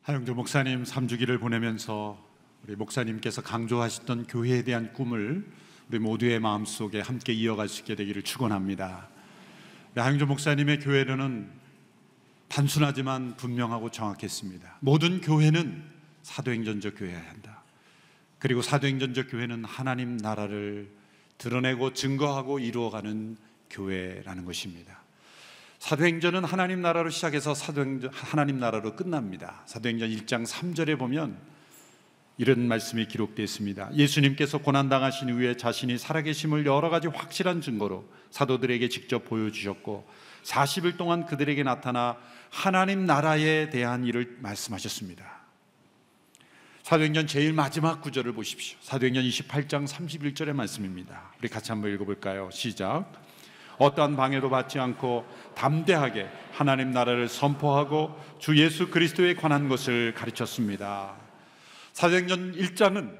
하영조 목사님 3주기를 보내면서 우리 목사님께서 강조하셨던 교회에 대한 꿈을 우리 모두의 마음속에 함께 이어갈 수 있게 되기를 축원합니다. 하영조 목사님의 교회는 단순하지만 분명하고 정확했습니다. 모든 교회는 사도행전적 교회여야 한다. 그리고 사도행전적 교회는 하나님 나라를 드러내고 증거하고 이루어가는 교회라는 것입니다. 사도행전은 하나님 나라로 시작해서 하나님 나라로 끝납니다. 사도행전 1장 3절에 보면 이런 말씀이 기록되어 있습니다. 예수님께서 고난당하신 후에 자신이 살아계심을 여러 가지 확실한 증거로 사도들에게 직접 보여주셨고 40일 동안 그들에게 나타나 하나님 나라에 대한 일을 말씀하셨습니다. 사도행전 제일 마지막 구절을 보십시오. 사도행전 28장 31절의 말씀입니다. 우리 같이 한번 읽어볼까요? 시작. 어떠한 방해도 받지 않고 담대하게 하나님 나라를 선포하고 주 예수 그리스도에 관한 것을 가르쳤습니다. 사도행전 1장은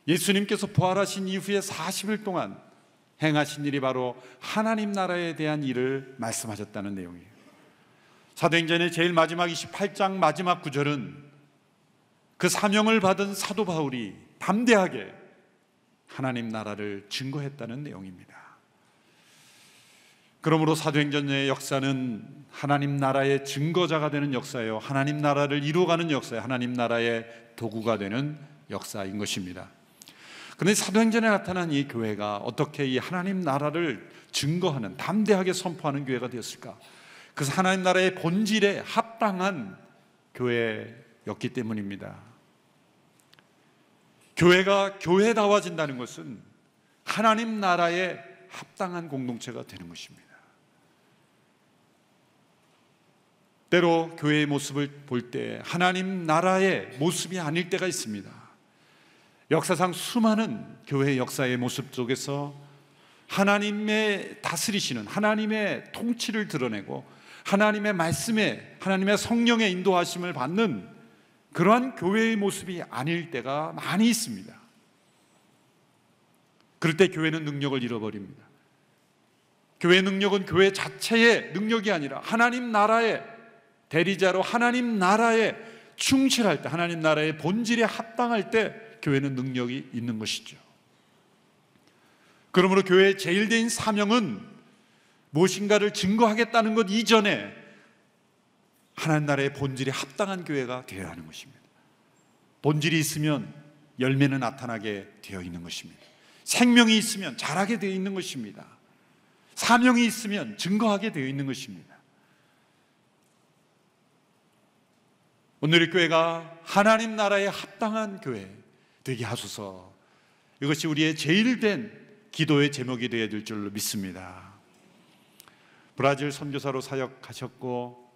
예수님께서 부활하신 이후에 40일 동안 행하신 일이 바로 하나님 나라에 대한 일을 말씀하셨다는 내용이에요. 사도행전의 제일 마지막 28장 마지막 구절은 그 사명을 받은 사도 바울이 담대하게 하나님 나라를 증거했다는 내용입니다. 그러므로 사도행전의 역사는 하나님 나라의 증거자가 되는 역사예요. 하나님 나라를 이루어가는 역사예요. 하나님 나라의 도구가 되는 역사인 것입니다. 그런데 사도행전에 나타난 이 교회가 어떻게 이 하나님 나라를 증거하는, 담대하게 선포하는 교회가 되었을까? 그래서 하나님 나라의 본질에 합당한 교회였기 때문입니다. 교회가 교회다워진다는 것은 하나님 나라에 합당한 공동체가 되는 것입니다. 때로 교회의 모습을 볼 때 하나님 나라의 모습이 아닐 때가 있습니다. 역사상 수많은 교회 역사의 모습 속에서 하나님의 다스리시는 하나님의 통치를 드러내고 하나님의 말씀에 하나님의 성령의 인도하심을 받는 그러한 교회의 모습이 아닐 때가 많이 있습니다. 그럴 때 교회는 능력을 잃어버립니다. 교회의 능력은 교회 자체의 능력이 아니라 하나님 나라의 대리자로 하나님 나라에 충실할 때, 하나님 나라의 본질에 합당할 때 교회는 능력이 있는 것이죠. 그러므로 교회의 제일 대인 사명은 무엇인가를 증거하겠다는 것 이전에 하나님 나라의 본질에 합당한 교회가 되어야 하는 것입니다. 본질이 있으면 열매는 나타나게 되어 있는 것입니다. 생명이 있으면 자라게 되어 있는 것입니다. 사명이 있으면 증거하게 되어 있는 것입니다. 오늘의 교회가 하나님 나라에 합당한 교회 되게 하소서. 이것이 우리의 제일 된 기도의 제목이 되어야 될 줄로 믿습니다. 브라질 선교사로 사역하셨고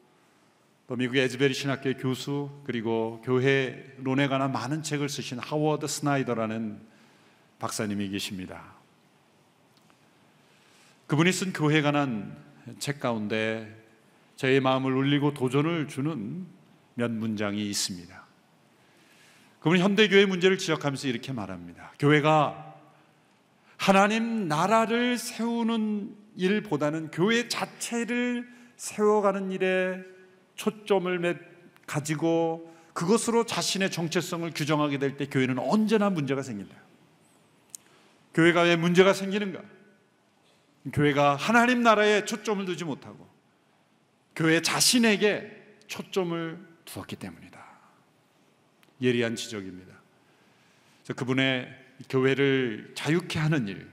또 미국의 에즈베리 신학교의 교수, 그리고 교회론에 관한 많은 책을 쓰신 하워드 스나이더라는 박사님이 계십니다. 그분이 쓴 교회에 관한 책 가운데 저의 마음을 울리고 도전을 주는 몇 문장이 있습니다. 그분은 현대교회 문제를 지적하면서 이렇게 말합니다. 교회가 하나님 나라를 세우는 일보다는 교회 자체를 세워가는 일에 초점을 가지고 그것으로 자신의 정체성을 규정하게 될 때 교회는 언제나 문제가 생긴다. 교회가 왜 문제가 생기는가? 교회가 하나님 나라에 초점을 두지 못하고 교회 자신에게 초점을 두었기 때문이다. 예리한 지적입니다. 그분의 교회를 자유케 하는 일,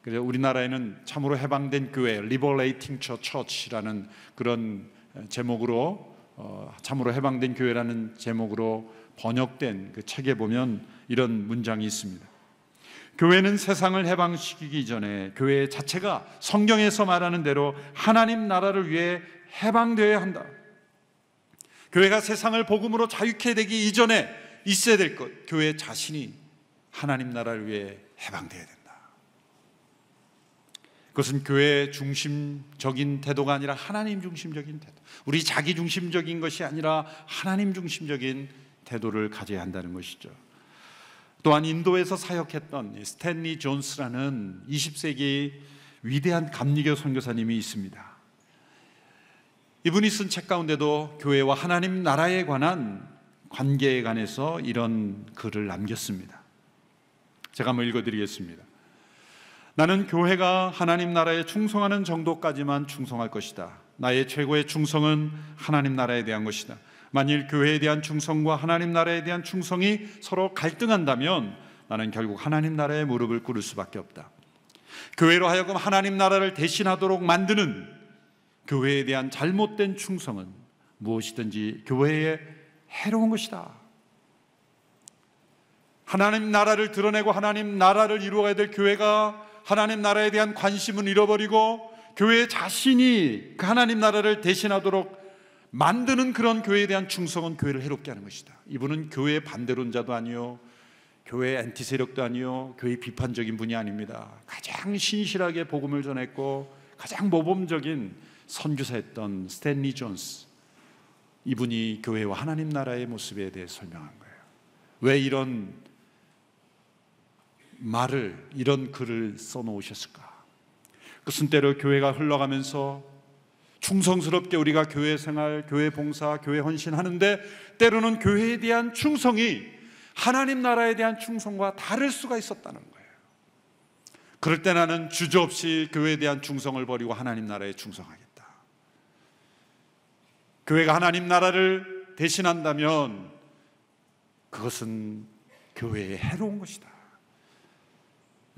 그래서 우리나라에는 참으로 해방된 교회, Liberating Church라는 그런 제목으로 참으로 해방된 교회라는 제목으로 번역된 그 책에 보면 이런 문장이 있습니다. 교회는 세상을 해방시키기 전에 교회 자체가 성경에서 말하는 대로 하나님 나라를 위해 해방되어야 한다. 교회가 세상을 복음으로 자유케 되기 이전에 있어야 될 것, 교회 자신이 하나님 나라를 위해 해방되어야 된다. 그것은 교회 중심적인 태도가 아니라 하나님 중심적인 태도, 우리 자기 중심적인 것이 아니라 하나님 중심적인 태도를 가져야 한다는 것이죠. 또한 인도에서 사역했던 스탠리 존스라는 20세기 위대한 감리교 선교사님이 있습니다. 이분이 쓴 책 가운데도 교회와 하나님 나라에 관한 관계에 관해서 이런 글을 남겼습니다. 제가 한번 읽어드리겠습니다. 나는 교회가 하나님 나라에 충성하는 정도까지만 충성할 것이다. 나의 최고의 충성은 하나님 나라에 대한 것이다. 만일 교회에 대한 충성과 하나님 나라에 대한 충성이 서로 갈등한다면 나는 결국 하나님 나라에 무릎을 꿇을 수밖에 없다. 교회로 하여금 하나님 나라를 대신하도록 만드는 교회에 대한 잘못된 충성은 무엇이든지 교회에 해로운 것이다. 하나님 나라를 드러내고 하나님 나라를 이루어야 될 교회가 하나님 나라에 대한 관심은 잃어버리고 교회 자신이 그 하나님 나라를 대신하도록 만드는 그런 교회에 대한 충성은 교회를 해롭게 하는 것이다. 이분은 교회 반대론자도 아니요, 교회 엔티 세력도 아니요, 교회 비판적인 분이 아닙니다. 가장 신실하게 복음을 전했고 가장 모범적인 선교사였던 스탠리 존스, 이분이 교회와 하나님 나라의 모습에 대해 설명한 거예요. 왜 이런 말을, 이런 글을 써놓으셨을까? 그것은 때로 교회가 흘러가면서 충성스럽게 우리가 교회 생활, 교회 봉사, 교회 헌신하는데 때로는 교회에 대한 충성이 하나님 나라에 대한 충성과 다를 수가 있었다는 거예요. 그럴 때 나는 주저없이 교회에 대한 충성을 버리고 하나님 나라에 충성하겠다. 교회가 하나님 나라를 대신한다면 그것은 교회에 해로운 것이다.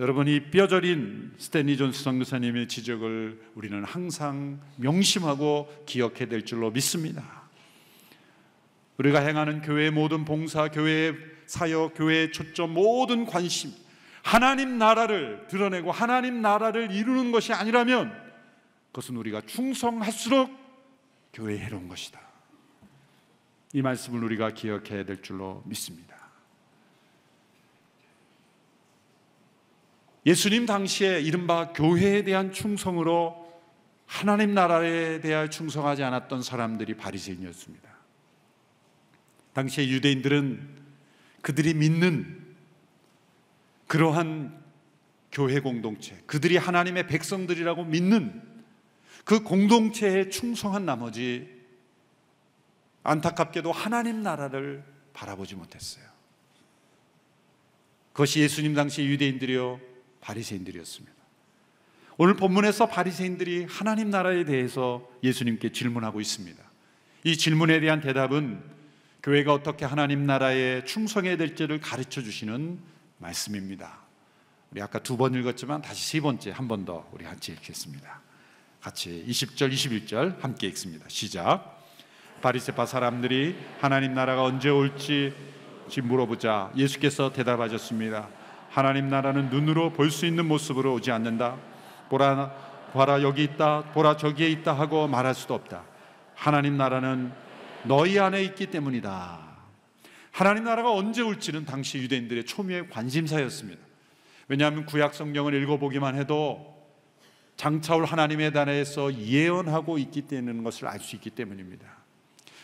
여러분, 이 뼈저린 스탠리 존스 선교사님의 지적을 우리는 항상 명심하고 기억해야 될 줄로 믿습니다. 우리가 행하는 교회의 모든 봉사, 교회의 사역, 교회의 초점, 모든 관심, 하나님 나라를 드러내고 하나님 나라를 이루는 것이 아니라면 그것은 우리가 충성할수록 교회에 해로운 것이다. 이 말씀을 우리가 기억해야 될 줄로 믿습니다. 예수님 당시에 이른바 교회에 대한 충성으로 하나님 나라에 대하여 충성하지 않았던 사람들이 바리새인이었습니다. 당시에 유대인들은 그들이 믿는 그러한 교회 공동체, 그들이 하나님의 백성들이라고 믿는 그 공동체에 충성한 나머지 안타깝게도 하나님 나라를 바라보지 못했어요. 그것이 예수님 당시 유대인들이요 바리새인들이었습니다. 오늘 본문에서 바리새인들이 하나님 나라에 대해서 예수님께 질문하고 있습니다. 이 질문에 대한 대답은 교회가 어떻게 하나님 나라에 충성해야 될지를 가르쳐 주시는 말씀입니다. 우리 아까 2번 읽었지만 다시 3번째 한 번 더 우리 같이 읽겠습니다. 같이 20절 21절 함께 읽습니다. 시작. 바리새파 사람들이 하나님 나라가 언제 올지 물어보자 예수께서 대답하셨습니다. 하나님 나라는 눈으로 볼 수 있는 모습으로 오지 않는다. 보라 여기 있다, 보라 저기에 있다 하고 말할 수도 없다. 하나님 나라는 너희 안에 있기 때문이다. 하나님 나라가 언제 올지는 당시 유대인들의 초미의 관심사였습니다. 왜냐하면 구약 성경을 읽어보기만 해도 장차 올 하나님에 대해서 예언하고 있기 때문인 것을 알 수 있기 때문입니다.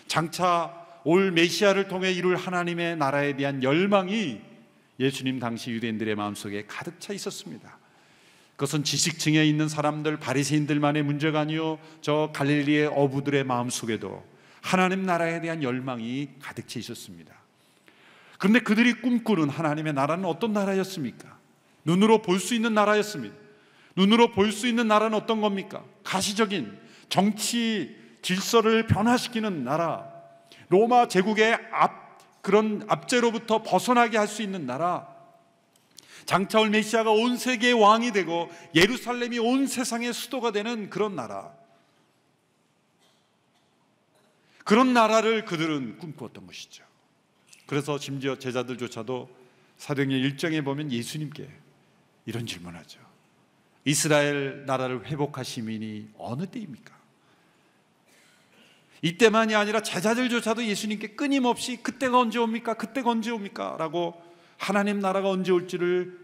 장차 올 메시아를 통해 이룰 하나님의 나라에 대한 열망이 예수님 당시 유대인들의 마음속에 가득 차 있었습니다. 그것은 지식층에 있는 사람들, 바리새인들만의 문제가 아니요 저 갈릴리의 어부들의 마음속에도 하나님 나라에 대한 열망이 가득 차 있었습니다. 그런데 그들이 꿈꾸는 하나님의 나라는 어떤 나라였습니까? 눈으로 볼 수 있는 나라였습니다. 눈으로 볼 수 있는 나라는 어떤 겁니까? 가시적인 정치 질서를 변화시키는 나라, 로마 제국의 그런 압제로부터 벗어나게 할 수 있는 나라, 장차 올 메시아가 온 세계의 왕이 되고 예루살렘이 온 세상의 수도가 되는 그런 나라, 그런 나라를 그들은 꿈꾸었던 것이죠. 그래서 심지어 제자들조차도 사도행전 1장에 보면 예수님께 이런 질문하죠. 이스라엘 나라를 회복하시민이 어느 때입니까? 이때만이 아니라 제자들조차도 예수님께 끊임없이 그때가 언제 옵니까? 그때가 언제 옵니까? 라고 하나님 나라가 언제 올지를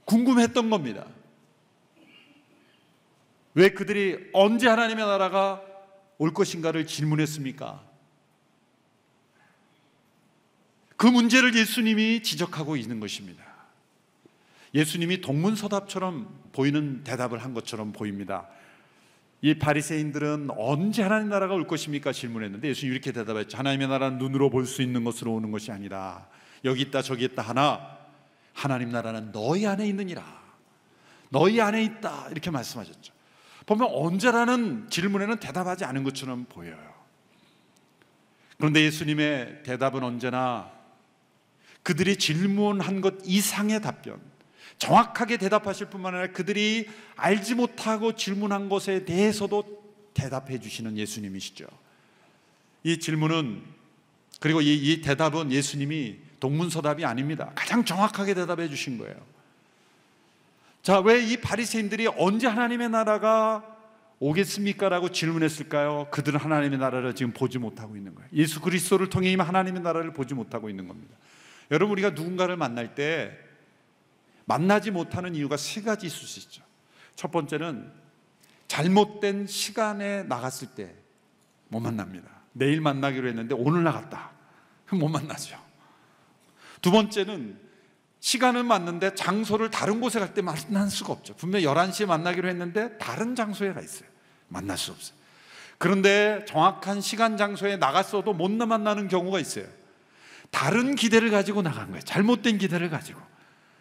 궁금했던 겁니다. 왜 그들이 언제 하나님의 나라가 올 것인가를 질문했습니까? 그 문제를 예수님이 지적하고 있는 것입니다. 예수님이 동문서답처럼 보이는 대답을 한 것처럼 보입니다. 이 바리새인들은 언제 하나님 나라가 올 것입니까? 질문했는데 예수님이 이렇게 대답했죠. 하나님의 나라는 눈으로 볼 수 있는 것으로 오는 것이 아니라 여기 있다 저기 있다 하나 하나님 나라는 너희 안에 있느니라. 너희 안에 있다, 이렇게 말씀하셨죠. 보면 언제라는 질문에는 대답하지 않은 것처럼 보여요. 그런데 예수님의 대답은 언제나 그들이 질문한 것 이상의 답변, 정확하게 대답하실 뿐만 아니라 그들이 알지 못하고 질문한 것에 대해서도 대답해 주시는 예수님이시죠. 이 질문은, 그리고 이 대답은 예수님이 동문서답이 아닙니다. 가장 정확하게 대답해 주신 거예요. 자, 왜 이 바리새인들이 언제 하나님의 나라가 오겠습니까? 라고 질문했을까요? 그들은 하나님의 나라를 지금 보지 못하고 있는 거예요. 예수 그리스도를 통해 이미 하나님의 나라를 보지 못하고 있는 겁니다. 여러분, 우리가 누군가를 만날 때 만나지 못하는 이유가 세 가지 있을 수 있죠. 첫 번째는 잘못된 시간에 나갔을 때 못 만납니다. 내일 만나기로 했는데 오늘 나갔다, 그럼 못 만나죠. 두 번째는 시간은 맞는데 장소를 다른 곳에 갈 때 만날 수가 없죠. 분명 11시에 만나기로 했는데 다른 장소에 가 있어요. 만날 수 없어요. 그런데 정확한 시간 장소에 나갔어도 못 만나는 경우가 있어요. 다른 기대를 가지고 나간 거예요. 잘못된 기대를 가지고.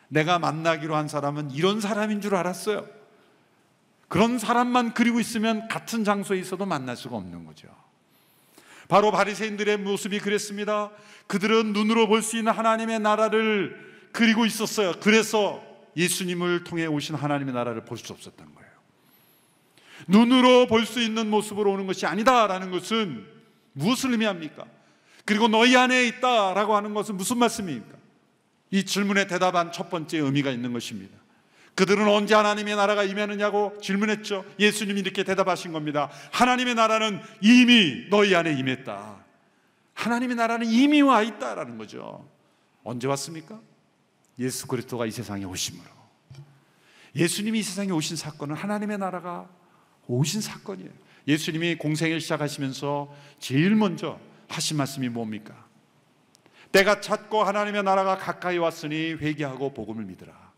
내가 만나기로 한 사람은 이런 사람인 줄 알았어요. 그런 사람만 그리고 있으면 같은 장소에 있어도 만날 수가 없는 거죠. 바로 바리새인들의 모습이 그랬습니다. 그들은 눈으로 볼 수 있는 하나님의 나라를 그리고 있었어요. 그래서 예수님을 통해 오신 하나님의 나라를 볼 수 없었던 거예요. 눈으로 볼 수 있는 모습으로 오는 것이 아니다라는 것은 무엇을 의미합니까? 그리고 너희 안에 있다라고 하는 것은 무슨 말씀입니까? 이 질문에 대답한 첫 번째 의미가 있는 것입니다. 그들은 언제 하나님의 나라가 임하느냐고 질문했죠. 예수님이 이렇게 대답하신 겁니다. 하나님의 나라는 이미 너희 안에 임했다. 하나님의 나라는 이미 와 있다라는 거죠. 언제 왔습니까? 예수 그리스도가 이 세상에 오심으로. 예수님이 이 세상에 오신 사건은 하나님의 나라가 오신 사건이에요. 예수님이 공생을 시작하시면서 제일 먼저 하신 말씀이 뭡니까? 때가 찼고 하나님의 나라가 가까이 왔으니 회개하고 복음을 믿으라.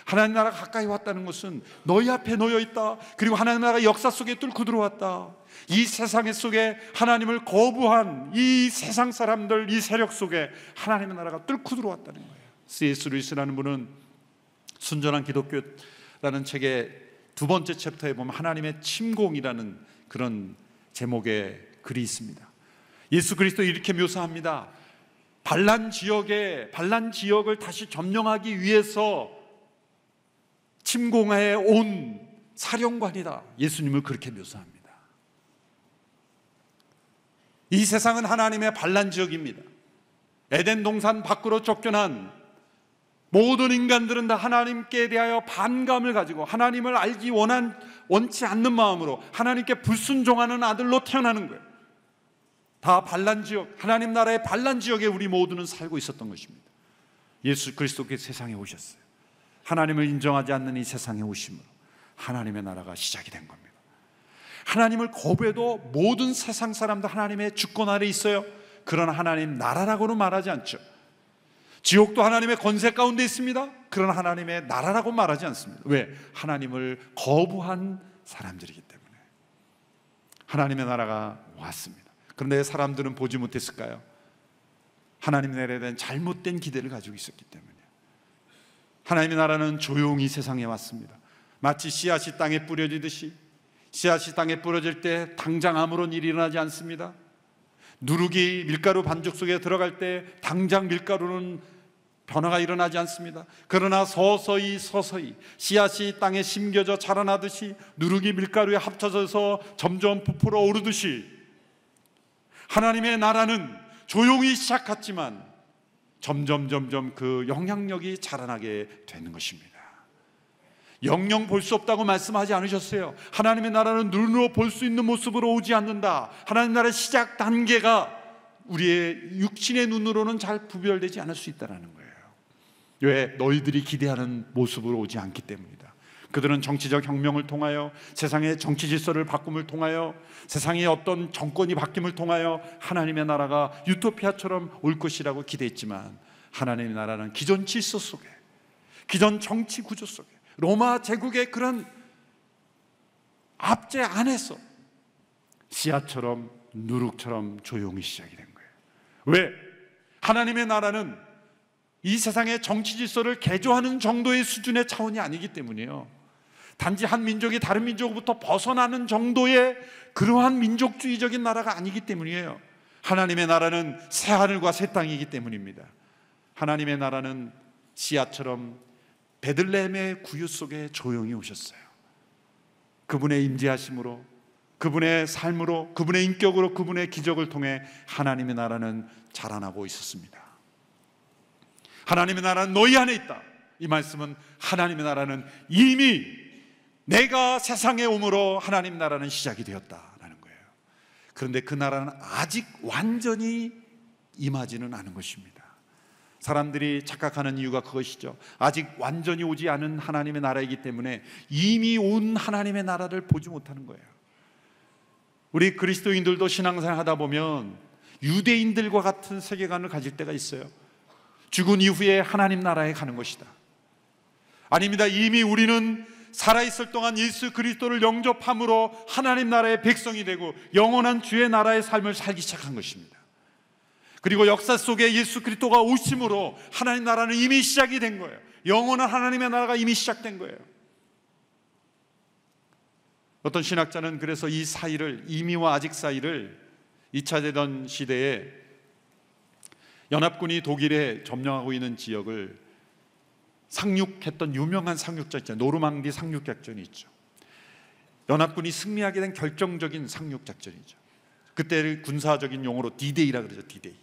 하나님 나라가 가까이 왔다는 것은 너희 앞에 놓여 있다. 그리고 하나님 나라가 역사 속에 뚫고 들어왔다. 이 세상 속에 하나님을 거부한 이 세상 사람들, 이 세력 속에 하나님의 나라가 뚫고 들어왔다는 거예요. C.S. 루이스라는 분은 순전한 기독교라는 책의 두 번째 챕터에 보면 하나님의 침공이라는 그런 제목의 글이 있습니다. 예수 그리스도 이렇게 묘사합니다. 반란 지역을 다시 점령하기 위해서 침공해 온 사령관이다. 예수님을 그렇게 묘사합니다. 이 세상은 하나님의 반란 지역입니다. 에덴 동산 밖으로 쫓겨난 모든 인간들은 다 하나님께 대하여 반감을 가지고 하나님을 알기 원치 않는 마음으로 하나님께 불순종하는 아들로 태어나는 거예요. 다 반란 지역, 하나님 나라의 반란 지역에 우리 모두는 살고 있었던 것입니다. 예수 그리스도께서 세상에 오셨어요. 하나님을 인정하지 않는 이 세상에 오심으로 하나님의 나라가 시작이 된 겁니다. 하나님을 거부해도 모든 세상 사람도 하나님의 주권 아래 있어요. 그러나 하나님 나라라고는 말하지 않죠. 지옥도 하나님의 권세 가운데 있습니다. 그러나 하나님의 나라라고 말하지 않습니다. 왜? 하나님을 거부한 사람들이기 때문에. 하나님의 나라가 왔습니다. 그런데 사람들은 보지 못했을까요? 하나님 나라에 대한 잘못된 기대를 가지고 있었기 때문에. 하나님의 나라는 조용히 세상에 왔습니다. 마치 씨앗이 땅에 뿌려지듯이 씨앗이 땅에 뿌려질 때 당장 아무런 일이 일어나지 않습니다. 누룩이 밀가루 반죽 속에 들어갈 때 당장 밀가루는 변화가 일어나지 않습니다. 그러나 서서히 씨앗이 땅에 심겨져 자라나듯이 누룩이 밀가루에 합쳐져서 점점 부풀어 오르듯이 하나님의 나라는 조용히 시작했지만 점점 그 영향력이 자라나게 되는 것입니다. 영영 볼 수 없다고 말씀하지 않으셨어요. 하나님의 나라는 눈으로 볼 수 있는 모습으로 오지 않는다. 하나님 나라의 시작 단계가 우리의 육신의 눈으로는 잘 구별되지 않을 수 있다는 거예요. 왜? 너희들이 기대하는 모습으로 오지 않기 때문이다. 그들은 정치적 혁명을 통하여 세상의 정치 질서를 바꿈을 통하여 세상의 어떤 정권이 바뀜을 통하여 하나님의 나라가 유토피아처럼 올 것이라고 기대했지만 하나님의 나라는 기존 질서 속에, 기존 정치 구조 속에, 로마 제국의 그런 압제 안에서 씨앗처럼 누룩처럼 조용히 시작이 된 거예요. 왜? 하나님의 나라는 이 세상의 정치 질서를 개조하는 정도의 수준의 차원이 아니기 때문이에요. 단지 한 민족이 다른 민족으로부터 벗어나는 정도의 그러한 민족주의적인 나라가 아니기 때문이에요. 하나님의 나라는 새 하늘과 새 땅이기 때문입니다. 하나님의 나라는 씨앗처럼 베들레헴의 구유 속에 조용히 오셨어요. 그분의 임재하심으로, 그분의 삶으로, 그분의 인격으로, 그분의 기적을 통해 하나님의 나라는 자라나고 있었습니다. 하나님의 나라는 너희 안에 있다. 이 말씀은 하나님의 나라는 이미 내가 세상에 오므로 하나님 나라는 시작이 되었다라는 거예요. 그런데 그 나라는 아직 완전히 임하지는 않은 것입니다. 사람들이 착각하는 이유가 그것이죠. 아직 완전히 오지 않은 하나님의 나라이기 때문에 이미 온 하나님의 나라를 보지 못하는 거예요. 우리 그리스도인들도 신앙생활 하다 보면 유대인들과 같은 세계관을 가질 때가 있어요. 죽은 이후에 하나님 나라에 가는 것이다. 아닙니다. 이미 우리는 살아있을 동안 예수 그리스도를 영접함으로 하나님 나라의 백성이 되고 영원한 주의 나라의 삶을 살기 시작한 것입니다. 그리고 역사 속에 예수 그리스도가 오심으로 하나님 나라는 이미 시작이 된 거예요. 영원한 하나님의 나라가 이미 시작된 거예요. 어떤 신학자는 그래서 이 사이를, 이미와 아직 사이를 2차 대전 시대에 연합군이 독일에 점령하고 있는 지역을 상륙했던 유명한 상륙작전 있잖아요. 노르망디 상륙작전이 있죠. 연합군이 승리하게 된 결정적인 상륙작전이죠. 그때를 군사적인 용어로 디데이라 그러죠. 디데이.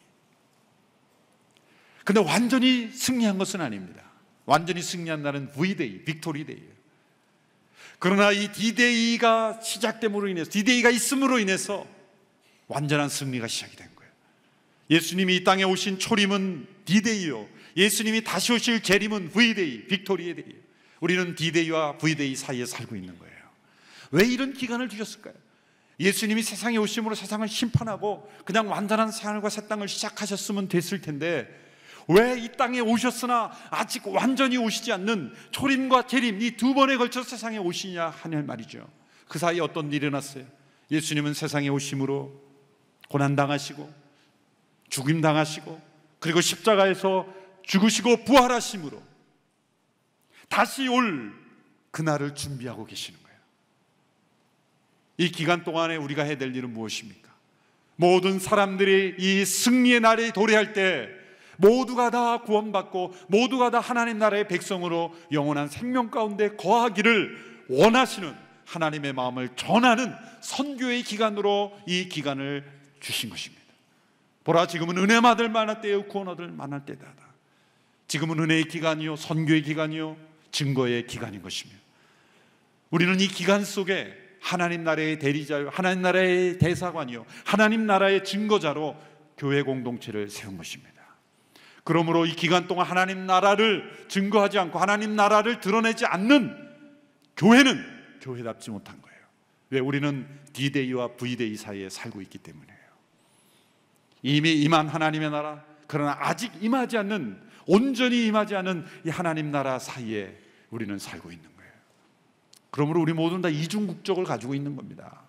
근데 완전히 승리한 것은 아닙니다. 완전히 승리한 날은 V데이, 빅토리데이예요. 그러나 이 디데이가 시작됨으로 인해서, 디데이가 있음으로 인해서 완전한 승리가 시작이 된 거예요. 예수님이 이 땅에 오신 초림은 디데이요, 예수님이 다시 오실 재림은 V데이, 빅토리의 데이예요. 우리는 디데이와 V데이 사이에 살고 있는 거예요. 왜 이런 기간을 주셨을까요? 예수님이 세상에 오심으로 세상을 심판하고 그냥 완전한 새하늘과 새 땅을 시작하셨으면 됐을 텐데 왜 이 땅에 오셨으나 아직 완전히 오시지 않는 초림과 재림, 이 두 번에 걸쳐 세상에 오시냐 하는 말이죠. 그 사이에 어떤 일이 일어났어요? 예수님은 세상에 오심으로 고난당하시고 죽임당하시고 그리고 십자가에서 죽으시고 부활하심으로 다시 올 그날을 준비하고 계시는 거예요. 이 기간 동안에 우리가 해야 될 일은 무엇입니까? 모든 사람들이 이 승리의 날에 도래할 때 모두가 다 구원받고 모두가 다 하나님 나라의 백성으로 영원한 생명 가운데 거하기를 원하시는 하나님의 마음을 전하는 선교의 기간으로 이 기간을 주신 것입니다. 보라, 지금은 은혜 받을 만할 때요 구원 얻을 만할 때다. 지금은 은혜의 기간이요 선교의 기간이요 증거의 기간인 것이며 우리는 이 기간 속에 하나님 나라의 대리자요 하나님 나라의 대사관이요 하나님 나라의 증거자로 교회 공동체를 세운 것입니다. 그러므로 이 기간 동안 하나님 나라를 증거하지 않고 하나님 나라를 드러내지 않는 교회는 교회답지 못한 거예요. 왜? 우리는 D데이와 V데이 사이에 살고 있기 때문이에요. 이미 임한 하나님의 나라, 그러나 아직 임하지 않는, 온전히 임하지 않은 이 하나님 나라 사이에 우리는 살고 있는 거예요. 그러므로 우리 모두는 다 이중 국적을 가지고 있는 겁니다.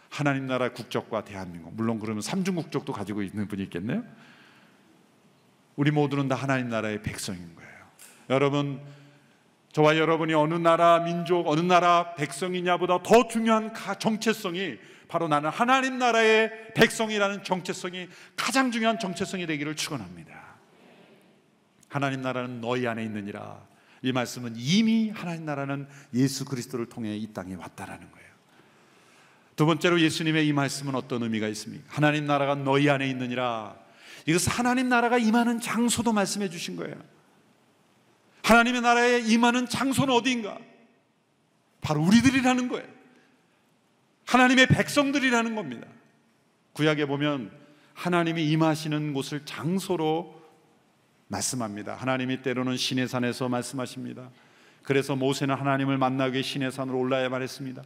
하나님 나라 국적과 대한민국, 물론 그러면 삼중 국적도 가지고 있는 분이 있겠네요. 우리 모두는 다 하나님 나라의 백성인 거예요. 여러분, 저와 여러분이 어느 나라 민족, 어느 나라 백성이냐보다 더 중요한 정체성이 바로 나는 하나님 나라의 백성이라는 정체성이 가장 중요한 정체성이 되기를 축원합니다. 하나님 나라는 너희 안에 있느니라. 이 말씀은 이미 하나님 나라는 예수 그리스도를 통해 이 땅에 왔다라는 거예요. 두 번째로 예수님의 이 말씀은 어떤 의미가 있습니까? 하나님 나라가 너희 안에 있느니라. 이것은 하나님 나라가 임하는 장소도 말씀해 주신 거예요. 하나님의 나라에 임하는 장소는 어디인가? 바로 우리들이라는 거예요. 하나님의 백성들이라는 겁니다. 구약에 보면 하나님이 임하시는 곳을 장소로 말씀합니다. 하나님이 때로는 시내산에서 말씀하십니다. 그래서 모세는 하나님을 만나기 위해 시내산으로 올라야만 했습니다.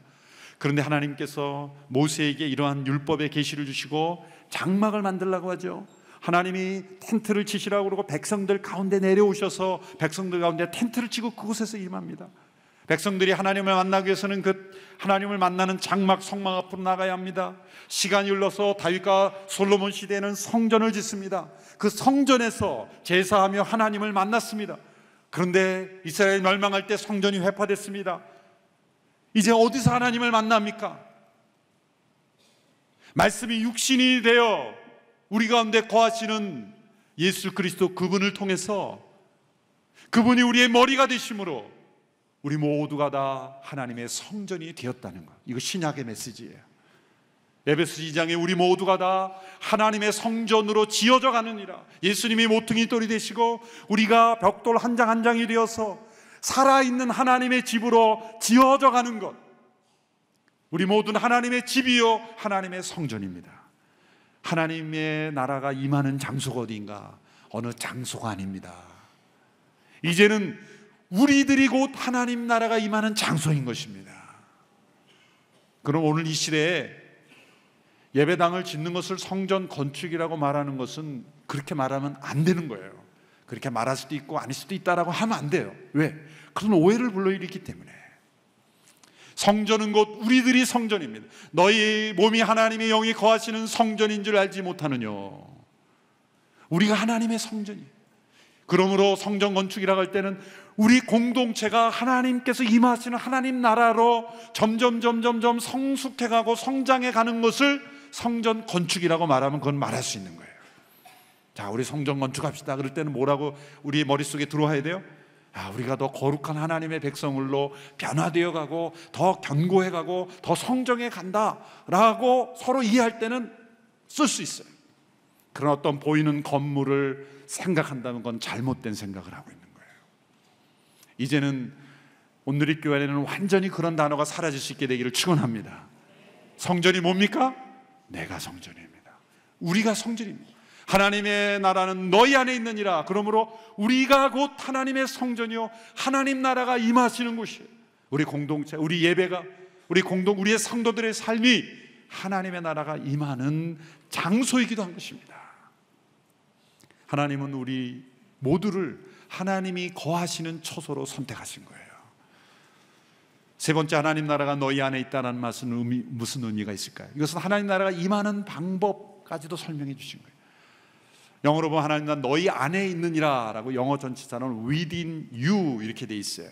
그런데 하나님께서 모세에게 이러한 율법의 계시를 주시고 장막을 만들라고 하죠. 하나님이 텐트를 치시라고 그러고 백성들 가운데 내려오셔서 백성들 가운데 텐트를 치고 그곳에서 임합니다. 백성들이 하나님을 만나기 위해서는 그 하나님을 만나는 장막 성막 앞으로 나가야 합니다. 시간이 흘러서 다윗과 솔로몬 시대에는 성전을 짓습니다. 그 성전에서 제사하며 하나님을 만났습니다. 그런데 이스라엘 멸망할 때 성전이 회파됐습니다. 이제 어디서 하나님을 만납니까? 말씀이 육신이 되어 우리 가운데 거하시는 예수 그리스도, 그분을 통해서 그분이 우리의 머리가 되심으로 우리 모두가 다 하나님의 성전이 되었다는 것, 이거 신약의 메시지예요. 에베소 2장에 우리 모두가 다 하나님의 성전으로 지어져 가느니라. 예수님이 모퉁이 돌이 되시고 우리가 벽돌 한 장 한 장이 되어서 살아있는 하나님의 집으로 지어져 가는 것, 우리 모두는 하나님의 집이요 하나님의 성전입니다. 하나님의 나라가 임하는 장소가 어디인가? 어느 장소가 아닙니다. 이제는 우리들이 곧 하나님 나라가 임하는 장소인 것입니다. 그럼 오늘 이 시대에 예배당을 짓는 것을 성전 건축이라고 말하는 것은 그렇게 말하면 안 되는 거예요. 그렇게 말할 수도 있고 아닐 수도 있다라고 하면 안 돼요. 왜? 그런 오해를 불러일으키기 때문에. 성전은 곧 우리들이 성전입니다. 너희 몸이 하나님의 영이 거하시는 성전인 줄 알지 못하느냐. 우리가 하나님의 성전이에요. 그러므로 성전 건축이라고 할 때는 우리 공동체가 하나님께서 임하시는 하나님 나라로 점점 성숙해가고 성장해 가는 것을 성전 건축이라고 말하면 그건 말할 수 있는 거예요. 자, 우리 성전 건축합시다. 그럴 때는 뭐라고 우리 머릿속에 들어와야 돼요? 우리가 더 거룩한 하나님의 백성으로 변화되어 가고 더 견고해 가고 더 성정해 간다라고 서로 이해할 때는 쓸 수 있어요. 그런 어떤 보이는 건물을 생각한다면 그건 잘못된 생각을 하고 있는 거예요. 이제는 온누리 교회에는 완전히 그런 단어가 사라질 수 있게 되기를 축원합니다. 성전이 뭡니까? 내가 성전입니다. 우리가 성전입니다. 하나님의 나라는 너희 안에 있느니라. 그러므로 우리가 곧 하나님의 성전이요 하나님 나라가 임하시는 곳이에요. 우리 공동체, 우리 예배가, 우리의 성도들의 삶이 하나님의 나라가 임하는 장소이기도 한 것입니다. 하나님은 우리 모두를 하나님이 거하시는 처소로 선택하신 거예요. 세 번째, 하나님 나라가 너희 안에 있다는 말은 무슨 의미가 있을까요? 이것은 하나님 나라가 임하는 방법까지도 설명해 주신 거예요. 영어로 보면 하나님 나라 너희 안에 있느니라 라고 영어 전치사는 within you 이렇게 돼 있어요.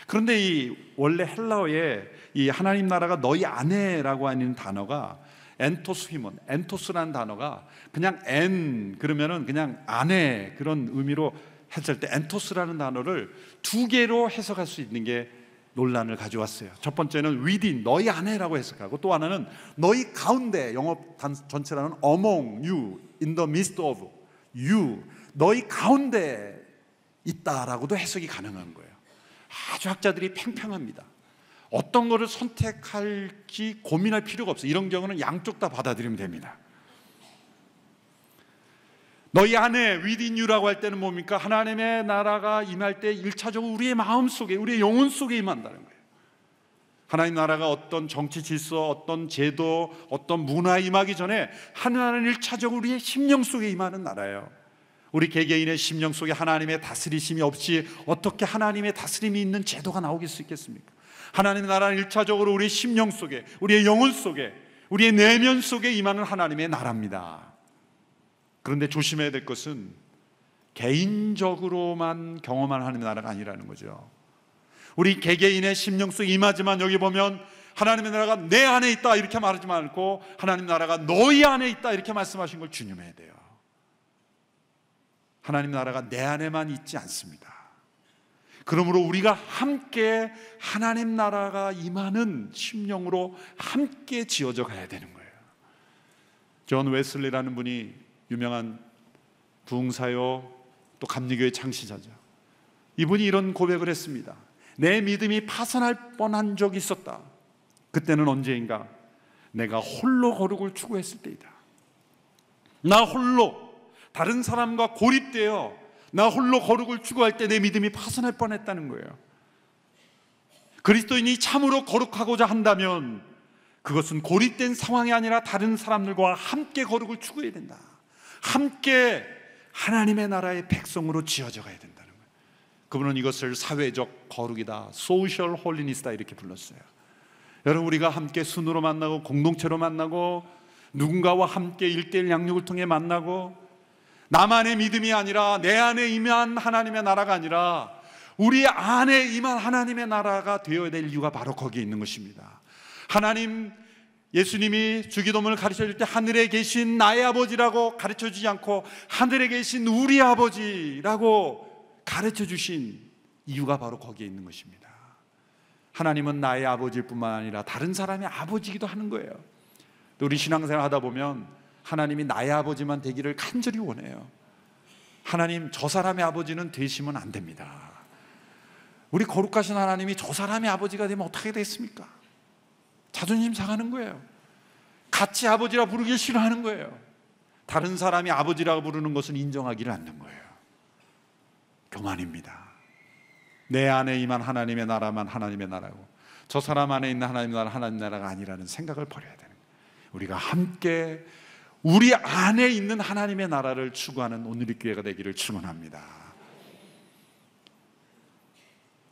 그런데 이 원래 헬라어에 이 하나님 나라가 너희 안에라고 하는 단어가 엔토스 휘먼, 엔토스라는 단어가 그냥 엔 그러면은 그냥 안에 그런 의미로 했을 때 엔토스라는 단어를 두 개로 해석할 수 있는 게 논란을 가져왔어요. 첫 번째는 within, 너희 안에라고 해석하고, 또 하나는 너희 가운데, 영어 전체라는 among you, in the midst of you, 너희 가운데 있다라고도 해석이 가능한 거예요. 아주 학자들이 팽팽합니다. 어떤 거를 선택할지 고민할 필요가 없어요. 이런 경우는 양쪽 다 받아들이면 됩니다. 너희 안에 within you라고 할 때는 뭡니까? 하나님의 나라가 임할 때 1차적으로 우리의 마음 속에, 우리의 영혼 속에 임한다는 거예요. 하나님 나라가 어떤 정치 질서, 어떤 제도, 어떤 문화에 임하기 전에 하나님은 1차적으로 우리의 심령 속에 임하는 나라예요. 우리 개개인의 심령 속에 하나님의 다스리심이 없이 어떻게 하나님의 다스림이 있는 제도가 나오길 수 있겠습니까? 하나님의 나라는 1차적으로 우리의 심령 속에, 우리의 영혼 속에, 우리의 내면 속에 임하는 하나님의 나라입니다. 그런데 조심해야 될 것은 개인적으로만 경험하는 하나님의 나라가 아니라는 거죠. 우리 개개인의 심령 속에 임하지만 여기 보면 하나님의 나라가 내 안에 있다 이렇게 말하지 않고 하나님 나라가 너희 안에 있다 이렇게 말씀하신 걸 준념해야 돼요. 하나님 나라가 내 안에만 있지 않습니다. 그러므로 우리가 함께 하나님 나라가 임하는 심령으로 함께 지어져 가야 되는 거예요. 존 웨슬리라는 분이 유명한 부흥사요 또 감리교의 창시자죠. 이분이 이런 고백을 했습니다. 내 믿음이 파산할 뻔한 적이 있었다. 그때는 언제인가? 내가 홀로 거룩을 추구했을 때이다. 나 홀로 다른 사람과 고립되어 나 홀로 거룩을 추구할 때 내 믿음이 파산할 뻔했다는 거예요. 그리스도인이 참으로 거룩하고자 한다면 그것은 고립된 상황이 아니라 다른 사람들과 함께 거룩을 추구해야 된다. 함께 하나님의 나라의 백성으로 지어져 가야 된다는 거예요. 그분은 이것을 사회적 거룩이다, 소셜 홀리니스다 이렇게 불렀어요. 여러분, 우리가 함께 순으로 만나고 공동체로 만나고 누군가와 함께 일대일 양육을 통해 만나고 나만의 믿음이 아니라 내 안에 임한 하나님의 나라가 아니라 우리 안에 임한 하나님의 나라가 되어야 될 이유가 바로 거기에 있는 것입니다. 하나님, 예수님이 주기도문을 가르쳐줄 때 하늘에 계신 나의 아버지라고 가르쳐주지 않고 하늘에 계신 우리 아버지라고 가르쳐주신 이유가 바로 거기에 있는 것입니다. 하나님은 나의 아버지일 뿐만 아니라 다른 사람의 아버지이기도 하는 거예요. 또 우리 신앙생활 하다 보면 하나님이 나의 아버지만 되기를 간절히 원해요. 하나님, 저 사람의 아버지는 되시면 안 됩니다. 우리 거룩하신 하나님이 저 사람의 아버지가 되면 어떻게 됐습니까? 자존심 상하는 거예요. 같이 아버지라 부르길 싫어하는 거예요. 다른 사람이 아버지라고 부르는 것은 인정하기를 않는 거예요. 교만입니다. 내 안에 임한 하나님의 나라만 하나님의 나라고 저 사람 안에 있는 하나님의 나라 하나님의 나라가 아니라는 생각을 버려야 되는 거예요. 우리가 함께 우리 안에 있는 하나님의 나라를 추구하는 오늘의 교회가 되기를 축원합니다.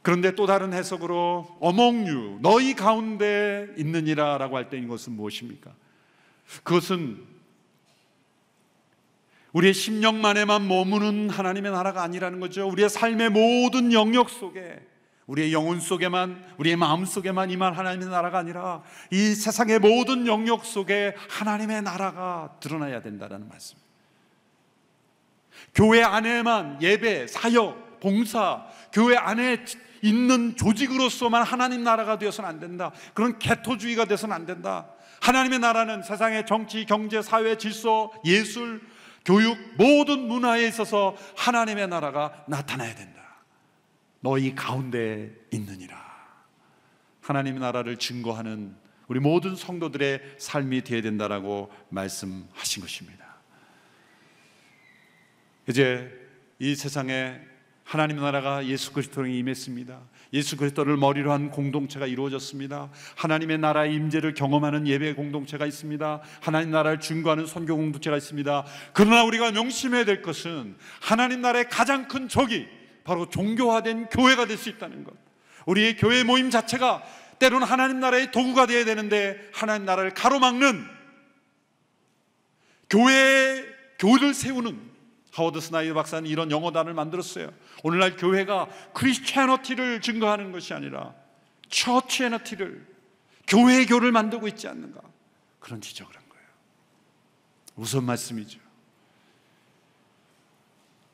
그런데 또 다른 해석으로 among you, 너희 가운데 있느니라 라고 할 때 이것은 무엇입니까? 그것은 우리의 심령만에만 머무는 하나님의 나라가 아니라는 거죠. 우리의 삶의 모든 영역 속에, 우리의 영혼 속에만, 우리의 마음 속에만 임한 하나님의 나라가 아니라 이 세상의 모든 영역 속에 하나님의 나라가 드러나야 된다는 말씀입니다. 교회 안에만 예배, 사역, 봉사, 교회 안에 있는 조직으로서만 하나님 나라가 되어서는 안 된다. 그런 개토주의가 되어서는 안 된다. 하나님의 나라는 세상의 정치, 경제, 사회, 질서, 예술, 교육, 모든 문화에 있어서 하나님의 나라가 나타나야 된다. 너희 가운데 있느니라. 하나님의 나라를 증거하는 우리 모든 성도들의 삶이 되어야 된다라고 말씀하신 것입니다. 이제 이 세상에 하나님의 나라가 예수 그리스도로 임했습니다. 예수 그리스도를 머리로 한 공동체가 이루어졌습니다. 하나님의 나라의 임재를 경험하는 예배 공동체가 있습니다. 하나님 나라를 증거하는 선교 공동체가 있습니다. 그러나 우리가 명심해야 될 것은 하나님 나라의 가장 큰 적이 바로 종교화된 교회가 될 수 있다는 것. 우리의 교회 모임 자체가 때로는 하나님 나라의 도구가 되어야 되는데 하나님 나라를 가로막는 교회를 세우는, 하워드 스나이더 박사는 이런 영어단을 만들었어요. 오늘날 교회가 크리스티애니티를 증거하는 것이 아니라 처치애니티를, 교회교를 만들고 있지 않는가, 그런 지적을 한 거예요. 무슨 말씀이죠?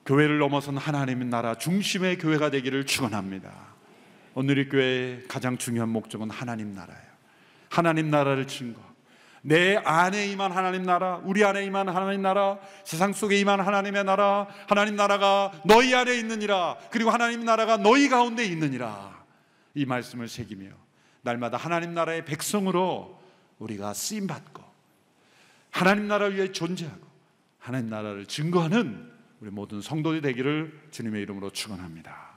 교회를 넘어선 하나님의 나라 중심의 교회가 되기를 축원합니다. 오늘의 교회의 가장 중요한 목적은 하나님 나라예요. 하나님 나라를 증거, 내 안에 임한 하나님 나라, 우리 안에 임한 하나님 나라, 세상 속에 임한 하나님의 나라, 하나님 나라가 너희 안에 있느니라, 그리고 하나님 나라가 너희 가운데 있느니라, 이 말씀을 새기며 날마다 하나님 나라의 백성으로 우리가 쓰임받고 하나님 나라를 위해 존재하고 하나님 나라를 증거하는 우리 모든 성도들이 되기를 주님의 이름으로 축원합니다.